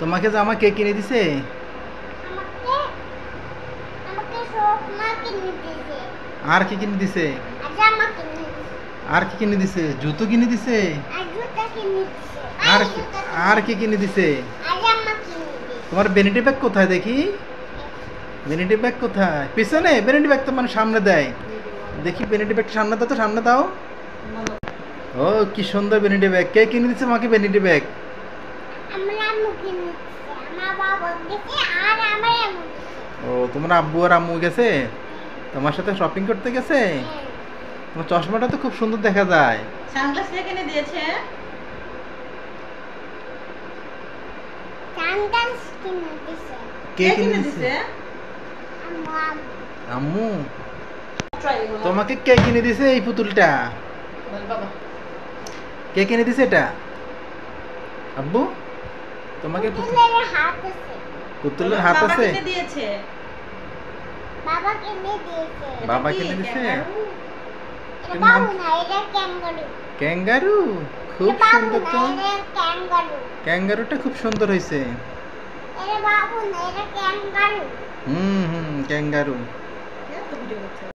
তোমাকে জামা কে কিনে দিছে? আমাকে আমাকে সব মা কিনে দিয়েছে। আর কি কিনে দিছে? আর জামা কিনে দিয়েছে। আর কি কিনে দিছে? জুতো কিনে দিছে? আর জুতা কিনে দিয়েছে। আর আর কি কিনে দিছে? আর জামা কিনে দিয়েছে। তোমার ভ্যানিটি ব্যাগ কোথায় দেখি? ভ্যানিটি ব্যাগ কোথায়? পিছনে? ভ্যানিটি ব্যাগ তো মানে সামনে দেয়। দেখি ভ্যানিটি ব্যাগটা সামনে দাও তো, সামনে দাও। ও কি সুন্দর ভ্যানিটি ব্যাগ! কে কিনে দিচ্ছে মাকে ভ্যানিটি ব্যাগ? আমার আম্মু কিনে দিয়েছে। আমার বাবা দিয়েছে আর আমার আম্মু দিয়েছে। ও তোমার আব্বু আর আম্মু গেছে তোমার সাথে শপিং করতে গেছে? তোমার চশমাটা তো খুব সুন্দর দেখা যায়। সানগ্লাস কে কিনে দিয়েছে? সানগ্লাস কিনে দিয়েছে। কে কিনে দিছে? আম্মু আম্মু। তোমাকে কে কিনে দিছে এই পুতুলটা? বল বাবা। কে কিনে দিছে এটা? আব্বু? তোমাকে পুতুলের হাত আছে। পুতুলের হাত বাবা আছে? কিনে দিয়েছে। বাবা কিনে দিয়েছে। বাবা এটা কি? কিনে দিছে? ক্যাঙ্গারু? এটা বাবু না, এটা ক্যাঙ্গারু। ক্যাঙ্গারু? খুব এটা বাবু সুন্দর না, তো। এটা ক্যাঙ্গারু। ক্যাঙ্গারুটা খুব সুন্দর হয়েছে। এটা বাবু না, এটা ক্যাঙ্গারু। হুম, ক্যাঙ্গারু। এত ভিডিও করছে।